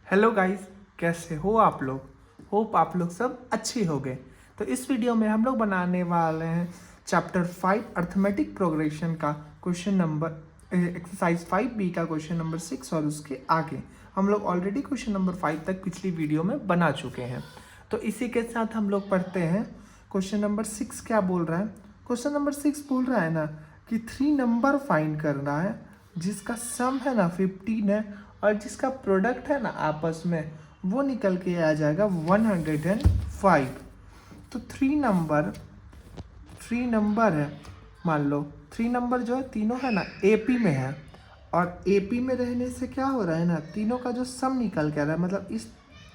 Hello guys, कैसे हो आप लोग। होप आप लोग सब अच्छे हो गए। तो इस वीडियो में हम लोग बनाने वाले हैं चैप्टर 5 अर्थमेटिक प्रोग्रेशन का क्वेश्चन नंबर एक्सरसाइज 5B का क्वेश्चन नंबर 6 और उसके आगे हम लोग ऑलरेडी क्वेश्चन नंबर 5 तक पिछली वीडियो में बना चुके हैं। तो इसी के साथ हम लोग पढ़ते हैं क्वेश्चन नंबर 6 क्या बोल रहा है। क्वेश्चन नंबर 6 बोल रहा है ना कि 3 नंबर फाइंड करना है जिसका सम है ना 15 है और जिसका प्रोडक्ट है ना आपस में वो निकल के आ जाएगा 105। तो थ्री नंबर है, मान लो 3 नंबर जो है तीनों है ना एपी में है और एपी में रहने से क्या हो रहा है ना तीनों का जो सम निकल के आ रहा है, मतलब इस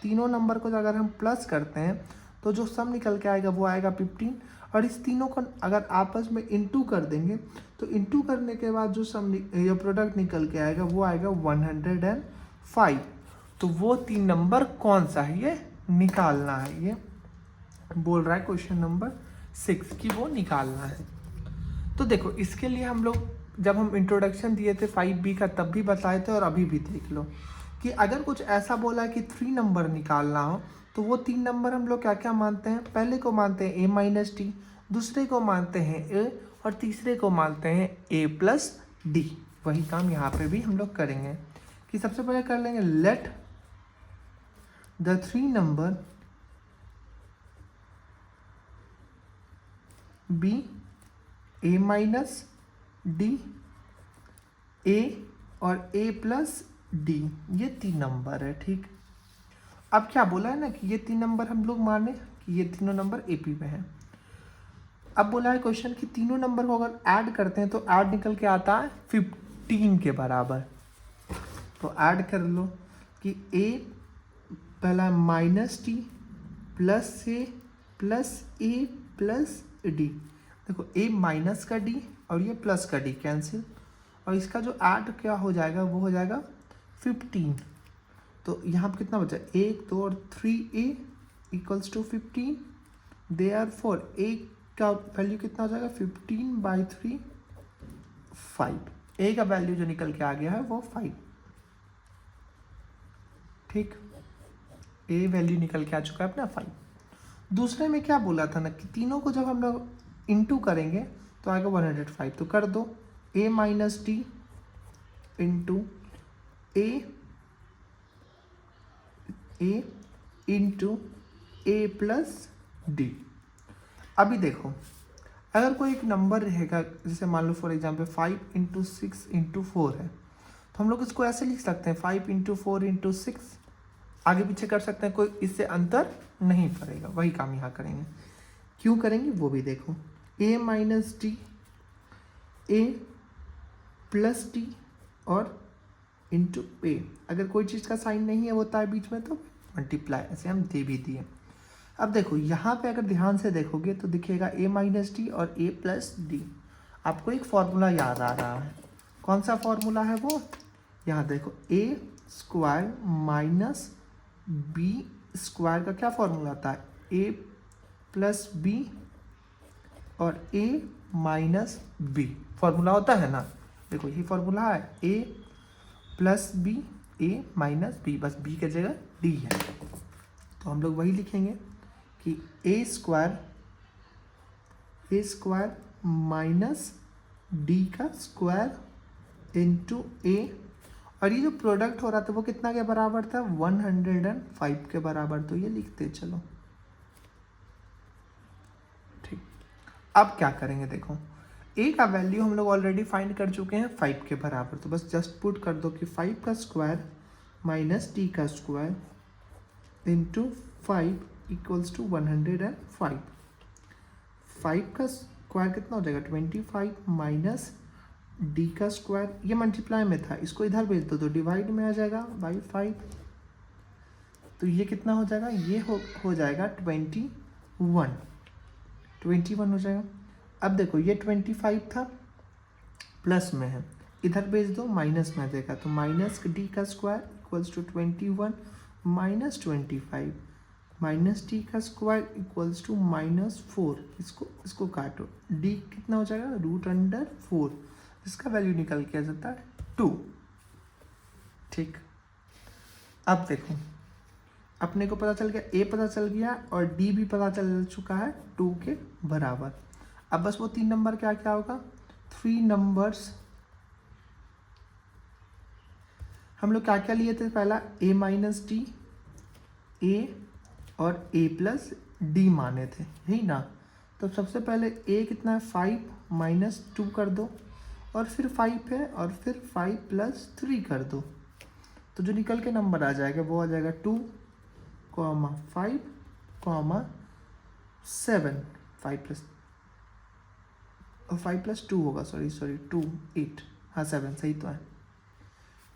तीनों नंबर को अगर हम प्लस करते हैं तो जो सम निकल के आएगा वो आएगा 15 और इस तीनों को अगर आपस में इंटू कर देंगे तो इंटू करने के बाद जो सम ये प्रोडक्ट निकल के आएगा वो आएगा 105। तो वो 3 नंबर कौन सा है ये निकालना है, ये बोल रहा है क्वेश्चन नंबर 6 कि वो निकालना है। तो देखो इसके लिए हम लोग जब हम इंट्रोडक्शन दिए थे 5B का तब भी बताए थे और अभी भी देख लो कि अगर कुछ ऐसा बोला कि 3 नंबर निकालना हो तो वो 3 नंबर हम लोग क्या क्या मानते हैं। पहले को मानते हैं A-T, दूसरे को मानते हैं A और तीसरे को मानते हैं A+D। वही काम यहाँ पे भी हम लोग करेंगे कि सबसे पहले कर लेंगे let the 3 number be A-D, A और A+D, ये 3 नंबर है। ठीक, अब क्या बोला है ना कि ये 3 नंबर हम लोग माने कि ये तीनों नंबर एपी में है। अब बोला है क्वेश्चन कि तीनों नंबर को अगर ऐड करते हैं तो ऐड निकल के आता है 15 के बराबर। तो ऐड कर लो कि A पहला -T plus A plus A+D। देखो A माइनस का D और ये प्लस का D कैंसिल और इसका जो ऐड क्या हो जाएगा वो हो जाएगा 15। तो यहाँ पर कितना बचा 1 2 और 3A equals to 15। Therefore A का वैल्यू कितना हो जाएगा 15/3 5। A का वैल्यू जो निकल के आ गया है वो 5। ठीक, A वैल्यू निकल के आ चुका है अपना 5। दूसरे में क्या बोला था ना कि तीनों को जब हम लोग इंटू करेंगे तो आएगा 105। तो कर दो A-T into A into A+D। अभी देखो अगर कोई एक नंबर रहेगा जैसे मान लो फॉर एग्जांपल 5 × 6 × 4 है तो हम लोग इसको ऐसे लिख सकते हैं 5 × 4 × 6। आगे पीछे कर सकते हैं, कोई इससे अंतर नहीं पड़ेगा। वही काम यहाँ करेंगे। क्यों करेंगे वो भी देखो A-T A+D और इंटू A। अगर कोई चीज़ का साइन नहीं है होता है बीच में तो मल्टीप्लाई ऐसे हम दे भी दिए। अब देखो यहाँ पे अगर ध्यान से देखोगे तो दिखेगा A-T और A+D। आपको एक फॉर्मूला याद आ रहा है, कौन सा फॉर्मूला है वो, यहाँ देखो A² माइनस B² का क्या फॉर्मूला आता है A+B और A-B फॉर्मूला होता है ना। देखो यही फॉर्मूला है A+B A-B, बस B की जगह D है। तो हम लोग वही लिखेंगे कि A² माइनस D का स्क्वायर इंटू A और ये जो प्रोडक्ट हो रहा था वो कितना के बराबर था 105 के बराबर। तो ये लिखते चलो। ठीक, अब क्या करेंगे देखो A का वैल्यू हम लोग ऑलरेडी फाइंड कर चुके हैं 5 के बराबर। तो बस जस्ट पुट कर दो कि 5 का स्क्वायर माइनस D का स्क्वायर इंटू 5 इक्वल्स टू 105। 5 का स्क्वायर कितना हो जाएगा 25 माइनस D का स्क्वायर, ये मल्टीप्लाई में था, इसको इधर भेज दो तो डिवाइड में आ जाएगा बाई 5। तो ये कितना हो जाएगा, ये हो जाएगा 21 हो जाएगा। अब देखो ये 25 था प्लस में है, इधर भेज दो माइनस में देगा तो माइनस D का square equals to 21 minus 25 minus D का स्क्वायर इक्वल्स टू -4। इसको काटो, D कितना हो जाएगा √4, इसका वैल्यू निकल के आ जाता है 2। ठीक, अब देखो अपने को पता चल गया, ए पता चल गया और डी भी पता चल चुका है 2 के बराबर। अब बस वो 3 नंबर क्या क्या होगा, 3 नंबर्स हम लोग क्या क्या लिए थे, पहला ए माइनस डी, ए और ए प्लस डी माने थे, यही ना। तो सबसे पहले ए कितना है 5 माइनस 2 कर दो, और फिर 5 है और फिर 5 प्लस 3 कर दो, तो जो निकल के नंबर आ जाएगा वो आ जाएगा 2, 5, 7, 5 प्लस 2 होगा, सॉरी 2 8, हाँ 7 सही तो है,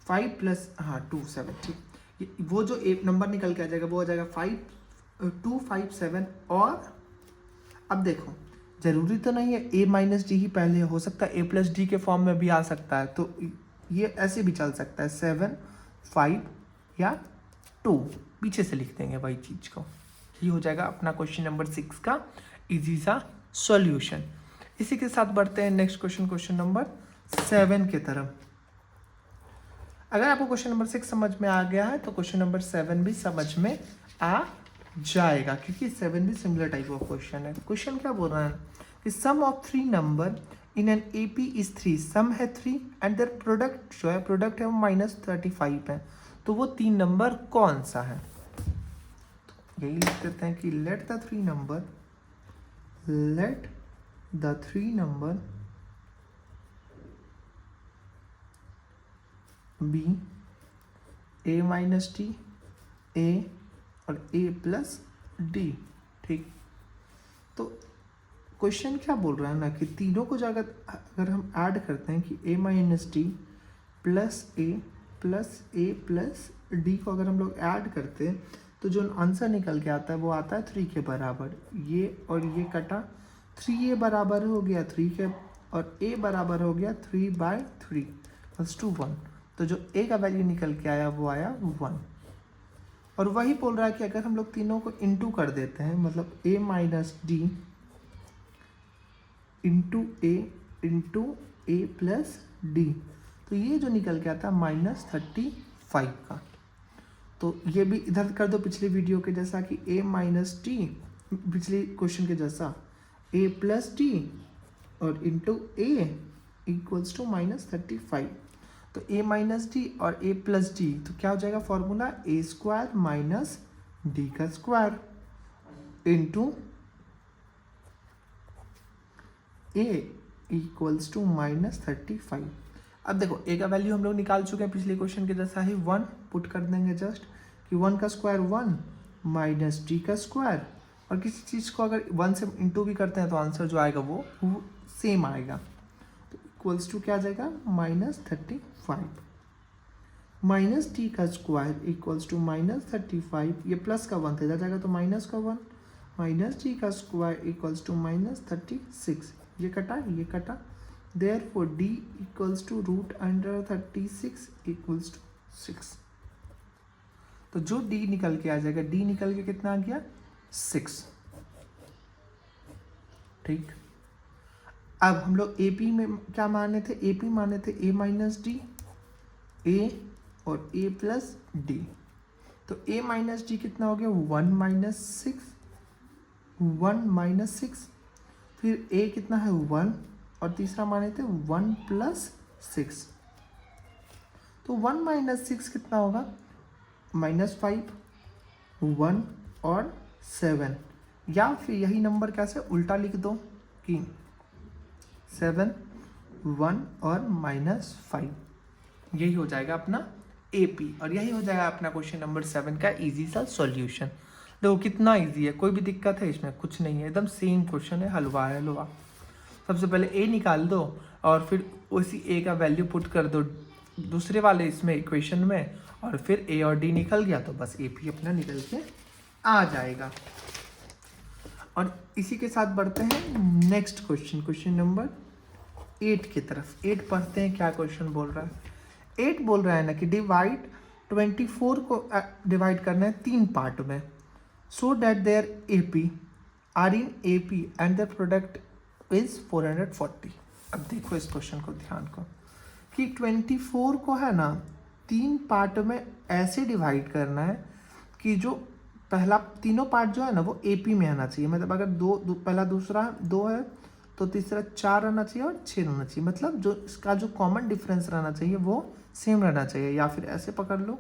5 प्लस 2 7, ठीक। वो जो एक नंबर निकल के आ जाएगा वो आ जाएगा 2 5 7। और अब देखो जरूरी तो नहीं है ए माइनस डी ही पहले, हो सकता है ए प्लस डी के फॉर्म में भी आ सकता है, तो ये ऐसे भी चल सकता है 7 5 या 2, पीछे से लिख देंगे वही चीज़ को। ये हो जाएगा अपना क्वेश्चन नंबर 6 का इजी सा सॉल्यूशन। इसी के साथ बढ़ते हैं नेक्स्ट क्वेश्चन नंबर 7 की तरफ। अगर आपको क्वेश्चन नंबर 6 समझ में आ गया है तो क्वेश्चन नंबर 7 भी समझ में आ जाएगा, क्योंकि 7 भी सिमिलर टाइप ऑफ क्वेश्चन है। क्वेश्चन क्या बोल रहा है कि sum of 3 number in n AP is 3, sum है 3 एंड देयर प्रोडक्ट जो है प्रोडक्ट है वो -35 है, तो वो 3 नंबर कौन सा है। तो यही लिख देते हैं कि let the three number be a minus d, a और ए प्लस डी, ठीक। तो क्वेश्चन क्या बोल रहा है ना कि तीनों को अगर हम ऐड करते हैं कि ए माइनस डी प्लस ए प्लस डी को अगर हम लोग ऐड करते हैं तो जो आंसर निकल के आता है वो आता है 3 के बराबर। ये और ये कटा, 3 ए बराबर हो गया 3 के और ए बराबर हो गया 3/3 + 1, तो जो ए का वैल्यू निकल के आया वो आया 1। और वही बोल रहा है कि अगर हम लोग तीनों को इंटू कर देते हैं, मतलब ए माइनस डी इंटू ए प्लस डी, तो ये जो निकल के आता है -35 का। तो ये भी इधर कर दो पिछली वीडियो के जैसा कि ए माइनस डी, पिछले क्वेश्चन के जैसा ए प्लस डी और इंटू ए इक्वल्स टू -35। तो ए माइनस डी और ए प्लस डी, तो क्या हो जाएगा formula, A square minus D का square into A equals to -35। अब देखो ए का वैल्यू हम लोग निकाल चुके हैं पिछले क्वेश्चन के जैसा ही, 1 पुट कर देंगे जस्ट कि 1 का स्क्वायर 1 माइनस डी का स्क्वायर, और किसी चीज़ को अगर 1 से इंटू भी करते हैं तो आंसर जो आएगा वो सेम आएगा। तो इक्वल्स टू क्या आ जाएगा -35 माइनस डी का स्क्वायर इक्वल्स टू -35, ये प्लस का 1 था जाएगा तो माइनस का 1, माइनस डी का स्क्वायर इक्वल्स टू -36, ये कटा therefore d equals to √36 equals to 6। तो जो d निकल के आ जाएगा, d निकल के कितना आ गया 6, ठीक। अब हम लोग AP में क्या माने थे, AP माने थे a माइनस डी, a और a प्लस डी। तो a माइनस डी कितना हो गया 1 माइनस 6, फिर a कितना है 1 और तीसरा माने थे 1 प्लस 6, तो 1 माइनस 6 कितना होगा -5, 1 और 7, या फिर यही नंबर कैसे उल्टा लिख दो कि 7 1 और -5, यही हो जाएगा अपना AP, और यही हो जाएगा अपना क्वेश्चन नंबर 7 का इजी सा सॉल्यूशन। देखो कितना इजी है, कोई भी दिक्कत है इसमें कुछ नहीं है, एकदम सेम क्वेश्चन है, हलवा है हलवा। सबसे पहले ए निकाल दो और फिर उसी ए का वैल्यू पुट कर दो दूसरे वाले इसमें इक्वेशन में, और फिर ए और डी निकल गया तो बस AP अपना निकल के आ जाएगा। और इसी के साथ बढ़ते हैं नेक्स्ट क्वेश्चन नंबर 8 की तरफ। 8 पढ़ते हैं क्या क्वेश्चन बोल रहा है। 8 बोल रहा है ना कि डिवाइड 24 को डिवाइड करना है 3 पार्ट में, so that there AP are in AP and their product is 440। अब देखो इस क्वेश्चन को ध्यान को कि 24 को है ना 3 पार्ट में ऐसे डिवाइड करना है कि जो पहला तीनों पार्ट जो है ना वो एपी में आना चाहिए। मतलब अगर पहला दूसरा 2 है तो तीसरा 4 रहना चाहिए और 6 रहना चाहिए। मतलब जो इसका जो कॉमन डिफरेंस रहना चाहिए वो सेम रहना चाहिए। या फिर ऐसे पकड़ लो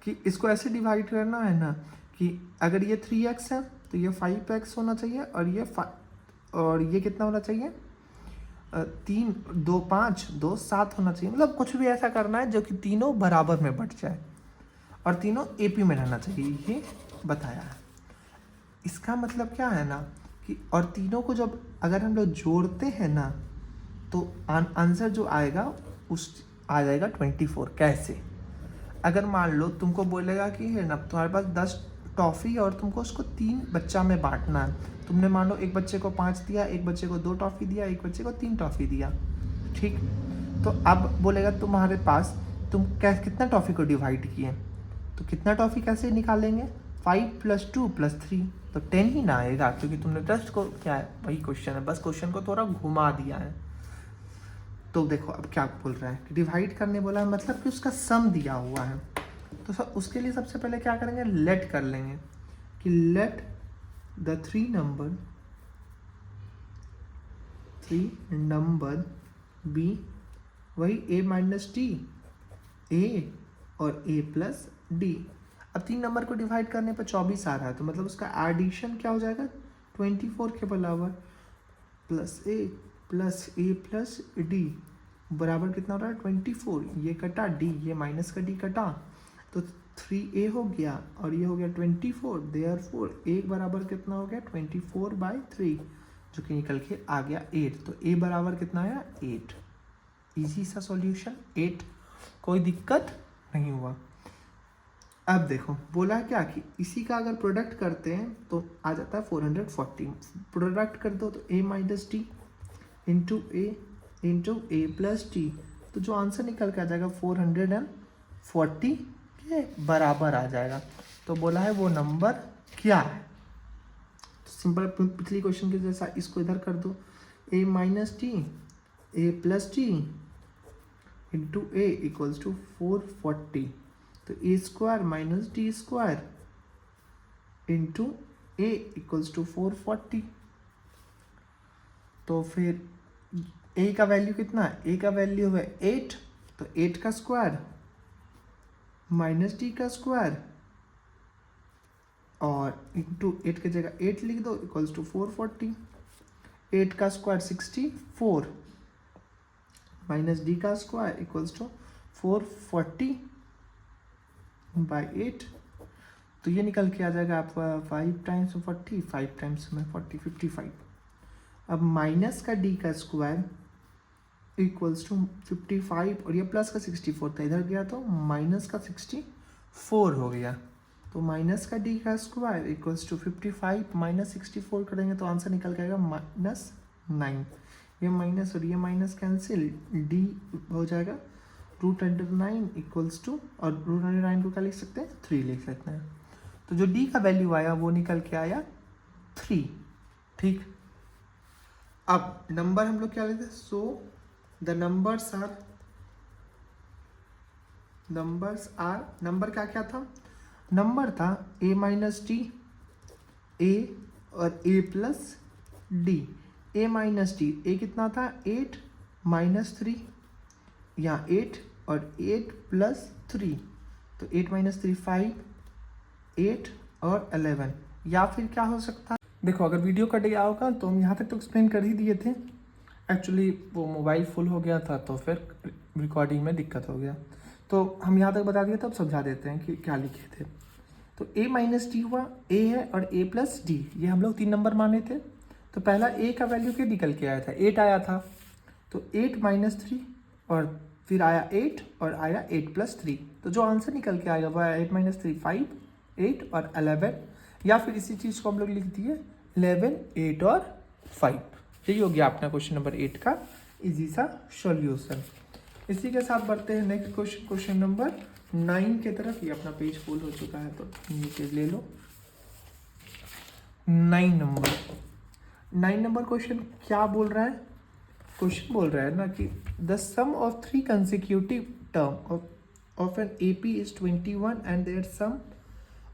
कि इसको ऐसे डिवाइड करना है ना कि अगर ये 3x है तो ये 5x होना चाहिए और ये कितना होना चाहिए 3 2 5 2 7 होना चाहिए। मतलब कुछ भी ऐसा करना है जो कि तीनों बराबर में बट जाए और तीनों एपी में रहना चाहिए, ये बताया है। इसका मतलब क्या है ना कि और तीनों को जब अगर हम लोग जोड़ते हैं ना तो आंसर जो आएगा उस आ जाएगा 24। कैसे? अगर मान लो तुमको बोलेगा कि है ना तुम्हारे पास 10 टॉफ़ी और तुमको उसको 3 बच्चा में बांटना है। तुमने मान लो एक बच्चे को 5 दिया, एक बच्चे को 2 टॉफ़ी दिया, एक बच्चे को 3 टॉफ़ी दिया, ठीक। तो अब बोलेगा तुम्हारे पास तुम कितना टॉफ़ी को डिवाइड किए, तो कितना टॉफ़ी कैसे निकालेंगे 5 + 2 + 3, तो 10 ही ना आएगा क्योंकि तुमने जस्ट को क्या है वही क्वेश्चन है, बस क्वेश्चन को थोड़ा घुमा दिया है। तो देखो अब क्या बोल रहा है कि डिवाइड करने बोला है मतलब कि उसका सम दिया हुआ है। तो सब उसके लिए सबसे पहले क्या करेंगे लेट कर लेंगे कि let the three number be वही a - t a और a + d। अब 3 नंबर को डिवाइड करने पर 24 आ रहा है तो मतलब उसका एडिशन क्या हो जाएगा 24 के बराबर +a + d बराबर कितना हो रहा है 24। ये कटा d, ये माइनस का d कटा तो 3a हो गया और ये हो गया 24। देयरफॉर a बराबर कितना हो गया 24/3 जो कि निकल के आ गया 8। तो a बराबर कितना आया 8। इजी सा सॉल्यूशन 8, कोई दिक्कत नहीं हुआ। अब देखो बोला है क्या कि इसी का अगर प्रोडक्ट करते हैं तो आ जाता है 440। प्रोडक्ट कर दो तो a - t into a + t, तो जो आंसर निकल के आ जाएगा 440 के बराबर आ जाएगा। तो बोला है वो नंबर क्या है, तो सिंपल पिछली क्वेश्चन के जैसा इसको इधर कर दो a - t a + t into a = 440, तो a² - t² इंटू a = 440। तो फिर a का वैल्यू कितना है, a का वैल्यू है 8, तो 8 का स्क्वायर - t का स्क्वायर और इंटू 8 की जगह 8 लिख दो = 440। 8 का स्क्वायर 64 - d का स्क्वायर = 440/8। तो ये निकल के आ जाएगा आपका 5 टाइम्स 40, 5 टाइम्स में 40 55। अब माइनस का d का स्क्वायर = 55 और ये प्लस का 64 था, इधर गया तो माइनस का 64 हो गया। तो माइनस का d का स्क्वायर = 55 - 64 करेंगे तो आंसर निकल के आएगा -9। ये माइनस और ये माइनस कैंसिल, d हो जाएगा √9 = और √9 को क्या लिख सकते हैं 3 लिख सकते हैं। तो जो d का वैल्यू आया वो निकल के आया 3, ठीक। अब नंबर हम लोग क्या लेते हैं, so the numbers are number क्या था, नंबर था a - t a और a + d। a - t a कितना था 8 - 3, यहाँ 8 और 8 + 3, तो 8 - 3 5, 8 और 11। या फिर क्या हो सकता है, देखो अगर वीडियो कट गया होगा तो हम यहाँ तक तो एक्सप्लेन कर ही दिए थे। एक्चुअली वो मोबाइल फुल हो गया था तो फिर रिकॉर्डिंग में दिक्कत हो गया, तो हम यहाँ तक बता दिए तो अब समझा देते हैं कि क्या लिखे थे। तो a - t हुआ, a है और a + d, ये हम लोग 3 नंबर माने थे। तो पहला a का वैल्यू क्या निकल के आया था 8 आया था, तो 8 - 3 और फिर आया 8 और आया 8 + 3, तो जो आंसर निकल के आएगा वह 8 - 3 5, 8 और 11। या फिर इसी चीज़ को हम लोग लिख दिए 11 8 और 5। यही हो गया अपना क्वेश्चन नंबर 8 का इजी सा सॉल्यूशन। इसी के साथ बढ़ते हैं नेक्स्ट क्वेश्चन, क्वेश्चन नंबर 9 की तरफ। ये अपना पेज फुल हो चुका है तो नीचे ले लो। 9 नंबर क्वेश्चन क्या बोल रहा है, क्वेश्चन बोल रहा है ना कि the sum of 3 consecutive term of an AP is 21 and their sum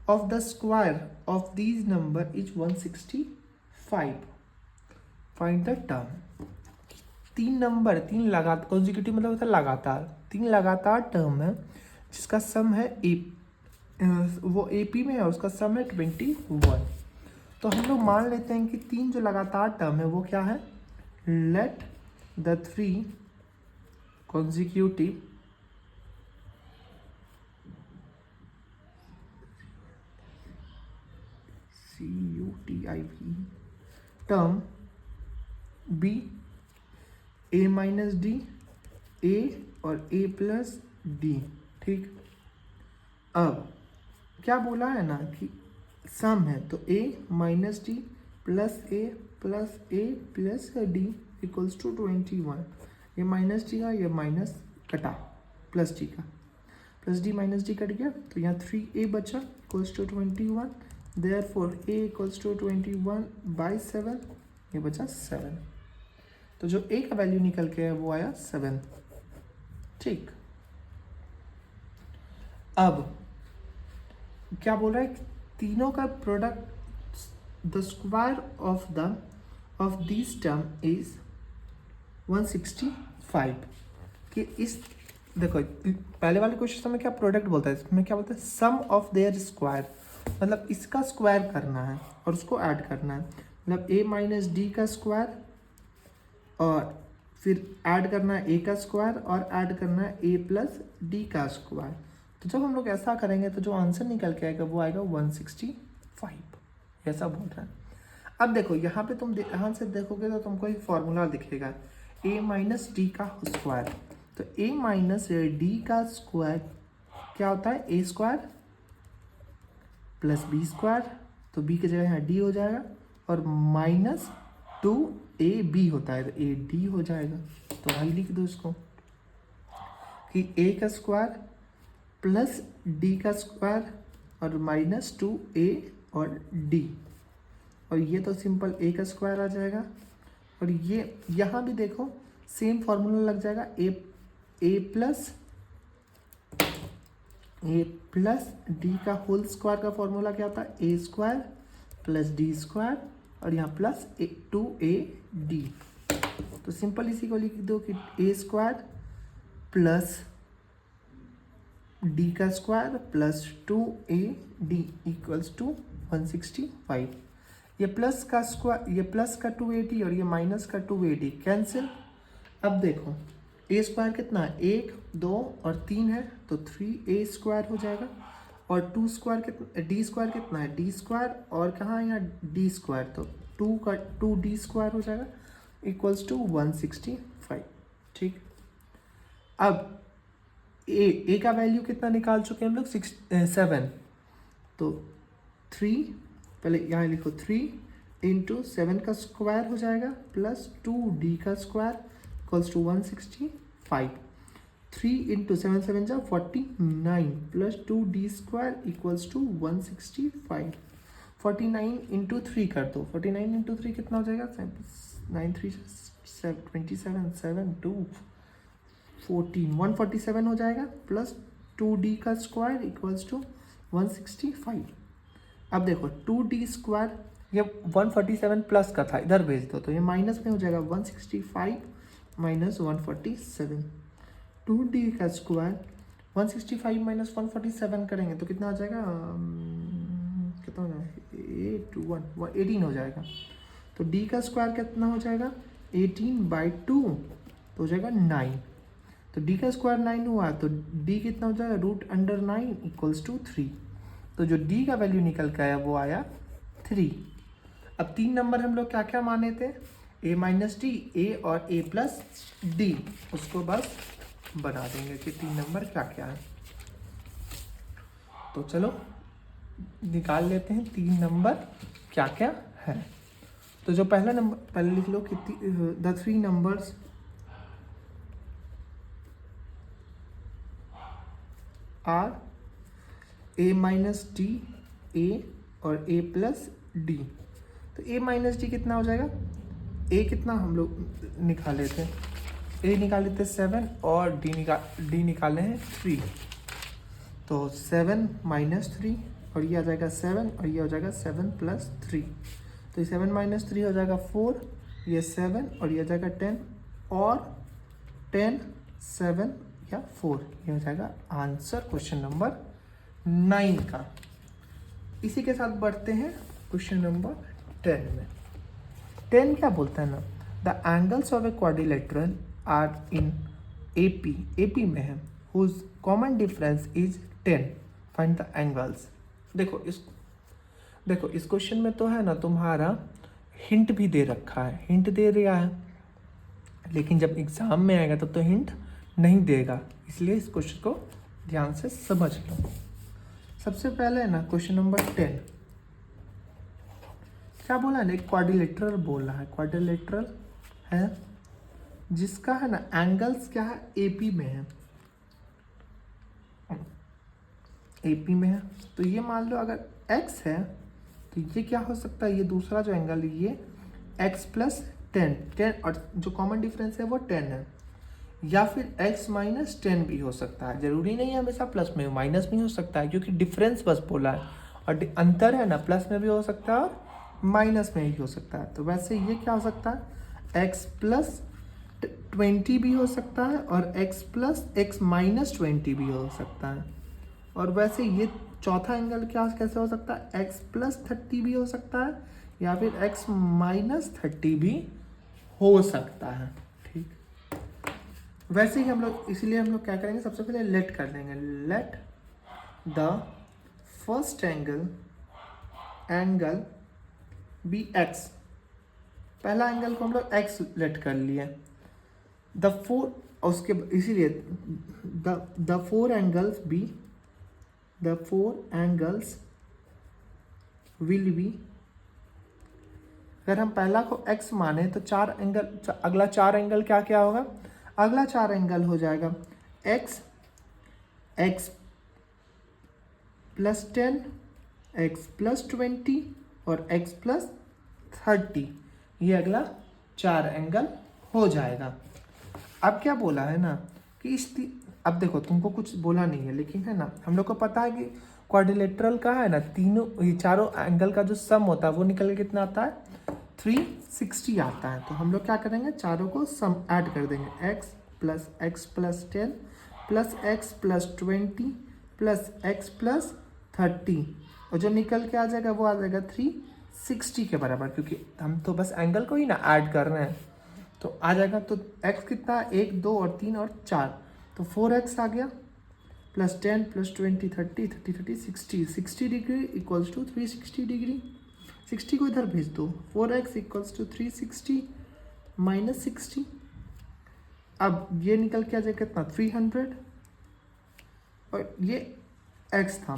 of the square of these number is 165. Find the term. 3 number, 3 लगातार, कॉन्जिक्यूटिव मतलब होता है लगातार, 3 लगातार टर्म है जिसका सम है वो एपी में है, उसका सम है 21. तो हम लोग मान लेते हैं कि 3 जो लगातार टर्म है वो क्या है. Late the 3 consecutive CUTIV term B A minus D, A और A प्लस डी. ठीक, अब क्या बोला है ना कि सम है, तो A minus D plus A plus A plus D equals to 21. ये माइनस डी का ये माइनस कटा, प्लस डी का प्लस डी माइनस डी कट गया, तो यहाँ 3A बचा equals to 21. Therefore A equals to 21/7, ये बचा 7. तो जो A का वैल्यू निकल के है वो आया 7. ठीक, अब क्या बोल रहा है, तीनों का product the square of this term is 165. कि इस देखो पहले वाले क्वेश्चन में क्या प्रोडक्ट बोलता है, इसमें क्या बोलता है सम ऑफ देयर स्क्वायर, मतलब इसका स्क्वायर करना है और उसको ऐड करना है. मतलब A माइनस डी का स्क्वायर और फिर ऐड करना है A का स्क्वायर और ऐड करना है A प्लस डी का स्क्वायर. तो जब हम लोग ऐसा करेंगे तो जो आंसर निकल के आएगा वो आएगा 165. ऐसा बोल रहा है. अब देखो यहाँ पे तुम यहाँ से देखोगे तो तुमको एक फॉर्मूला दिखेगा A माइनस डी का स्क्वायर. तो A माइनस डी का स्क्वायर क्या होता है, A square plus B square, तो B की जगह यहाँ D हो जाएगा, और माइनस 2AB होता है तो AD हो जाएगा. तो वही लिख दो इसको कि A का स्क्वायर प्लस D का स्क्वायर और माइनस 2A और D, और ये तो सिंपल A का स्क्वायर आ जाएगा. और ये यहाँ भी देखो सेम फॉर्मूला लग जाएगा, A प्लस डी का होल स्क्वायर का फॉर्मूला क्या होता है, A square plus D square और यहाँ प्लस 2AD. तो सिंपल इसी को लिख दो कि A स्क्वायर प्लस डी का square plus 2AD equals to 165. ये प्लस का स्क्वायर, ये प्लस का 2AD और ये माइनस का 2AD कैंसिल. अब देखो A स्क्वायर कितना है, 1 2 और 3 है तो 3A स्क्वायर हो जाएगा, और 2 स्क्वायर कितना, D स्क्वायर कितना है, D स्क्वायर और कहाँ है यहाँ D स्क्वायर, तो 2D स्क्वायर हो जाएगा इक्वल्स टू 165. ठीक, अब A का वैल्यू कितना निकाल चुके हैं हम लोग 7. तो 3 पहले यहाँ लिखो 3 इंटू 7 का स्क्वायर हो जाएगा प्लस 2D का स्क्वायर इक्वल्स टू 165. 3 इंटू 7 7 जा 49 plus 2D square equals to 165. 49 into 3 कर दो, 49 इंटू 3 कितना हो जाएगा, 9 3 27 7 2 14 147 हो जाएगा प्लस 2D का स्क्वायर इक्वल्स टू 165. अब देखो 2D स्क्वायर ये 147 प्लस का था, इधर भेज दो तो ये माइनस में हो जाएगा 165 माइनस 147. 2D का स्क्वायर 165 माइनस 147 करेंगे तो कितना आ जाएगा, कितना हो जाएगा 18 हो जाएगा. तो D का स्क्वायर कितना हो जाएगा 18/2 तो हो जाएगा 9. तो D का स्क्वायर 9 हुआ तो D कितना हो जाएगा √9 इक्वल्स टू 3. तो जो D का वैल्यू निकल के आया वो आया 3. अब 3 नंबर हम लोग क्या क्या माने थे, A माइनस डी, A और A प्लस डी, उसको बस बना देंगे कि 3 नंबर क्या क्या है. तो चलो निकाल लेते हैं 3 नंबर क्या क्या है. तो जो पहला नंबर पहले लिख लो कि the 3 numbers are A minus D, A और A प्लस डी. तो A माइनस डी कितना हो जाएगा ए कितना हम लोग निकाले थे, ए निकाले थे 7 और डी निकाले हैं 3। तो 7 माइनस 3 और ये आ जाएगा 7 और ये हो जाएगा 7 प्लस 3। तो ये 7 माइनस 3 हो जाएगा 4, ये 7 और ये हो जाएगा 10 और 10 7 या 4, ये हो जाएगा आंसर क्वेश्चन नंबर 9 का। इसी के साथ बढ़ते हैं क्वेश्चन नंबर 10 में। 10 क्या बोलता है ना, the angles of a quadrilateral are in AP में है, whose common difference is 10, find the angles. देखो इस क्वेश्चन में तो है ना तुम्हारा हिंट भी दे रखा है, हिंट दे दिया है, लेकिन जब एग्जाम में आएगा तब तो हिंट नहीं देगा, इसलिए इस क्वेश्चन को ध्यान से समझ लो। सबसे पहले है ना क्वेश्चन नंबर 10 क्या बोला है, एक क्वाड्रिलेटरल बोला है, क्वाड्रिलेटरल है जिसका है ना एंगल्स क्या है, AP में है, AP में है। तो ये मान लो अगर X है तो ये क्या हो सकता है, ये दूसरा जो एंगल है ये X प्लस 10 और जो कॉमन डिफरेंस है वो 10 है, या फिर X माइनस 10 भी हो सकता है। जरूरी नहीं है हमेशा प्लस में, माइनस में हो सकता है, क्योंकि डिफरेंस बस बोला है और अंतर है ना, प्लस में भी हो सकता है और माइनस में भी हो सकता है। तो वैसे ये क्या हो सकता है, X प्लस 20 भी हो सकता है और X प्लस X माइनस 20 भी हो सकता है। और वैसे ये चौथा एंगल क्या कैसे हो सकता है, X प्लस 30 भी हो सकता है या फिर X माइनस 30 भी हो सकता है। ठीक, वैसे ही हम लोग, इसीलिए हम लोग क्या करेंगे, सबसे पहले लेट कर देंगे, let the first angle be X। पहला एंगल को हम लोग X लेट कर लिए, द फोर, उसके इसीलिए the four angles be, the four angles will be, अगर हम पहला को X माने तो चार एंगल, अगला चार एंगल क्या क्या होगा, अगला चार एंगल हो जाएगा X प्लस 10, X प्लस 20 और X प्लस 30, ये अगला चार एंगल हो जाएगा। अब क्या बोला है ना कि अब देखो तुमको कुछ बोला नहीं है, लेकिन है ना हम लोग को पता है कि क्वाड्रिलेटरल का है ना तीनों, ये चारों एंगल का जो सम होता है वो निकल के कितना आता है, 360 आता है। तो हम लोग क्या करेंगे, चारों को सम ऐड कर देंगे, X plus 10 plus X plus 20 plus X plus 30, और जो निकल के आ जाएगा वो आ जाएगा 360 के बराबर, क्योंकि हम तो बस एंगल को ही ना ऐड कर रहे हैं। तो आ जाएगा, तो X कितना, 1 2 और 3 और 4, तो 4X आ गया plus 10 plus 20 30 60 degree equals to 360 degree. 60 को इधर भेज दो, 4X इक्वल्स टू 360 माइनस 60। अब ये निकल के आ जाएगा कितना, 300, और ये X था,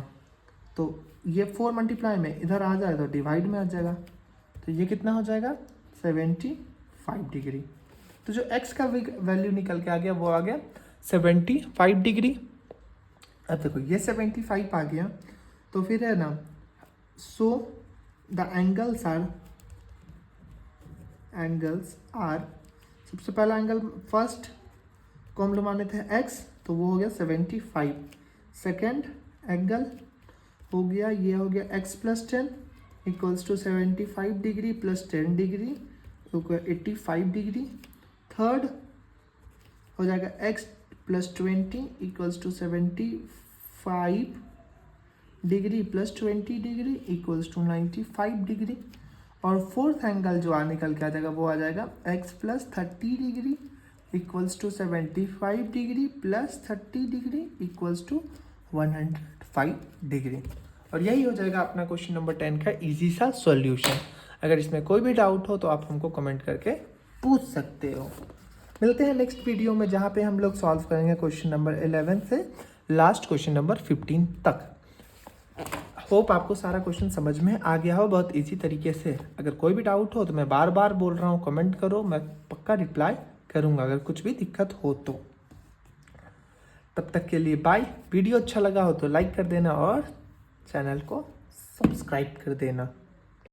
तो ये 4 मल्टीप्लाई में इधर आ जाए तो डिवाइड में आ जाएगा, तो ये कितना हो जाएगा, 75 डिग्री। तो जो X का वैल्यू निकल के आ गया वो आ गया 75 डिग्री। अब देखो ये 75 आ गया, तो फिर है ना, सो द एंगल्स आर, सबसे पहला एंगल फर्स्ट को हम लोग माने थे X, तो वो हो गया 75। सेकेंड एंगल हो गया, ये हो गया X plus 10 equals to 75 degree plus 10 degree हो गया 85 डिग्री। थर्ड हो जाएगा X plus 20 equals to 75 degree plus 20 degree equals to 95 degree. और फोर्थ एंगल जो निकल के आ जाएगा वो आ जाएगा X plus 30 degree equals to 75 degree plus 30 degree equals to 105 degree. और यही हो जाएगा अपना क्वेश्चन नंबर 10 का इजी सा सॉल्यूशन। अगर इसमें कोई भी डाउट हो तो आप हमको कमेंट करके पूछ सकते हो। मिलते हैं नेक्स्ट वीडियो में, जहाँ पे हम लोग सॉल्व करेंगे क्वेश्चन नंबर 11 से लास्ट क्वेश्चन नंबर 15 तक। होप आपको सारा क्वेश्चन समझ में आ गया हो बहुत इजी तरीके से। अगर कोई भी डाउट हो तो मैं बार बार बोल रहा हूँ, कमेंट करो, मैं पक्का रिप्लाई करूँगा अगर कुछ भी दिक्कत हो तो। तब तक के लिए बाय। वीडियो अच्छा लगा हो तो लाइक कर देना और चैनल को सब्सक्राइब कर देना।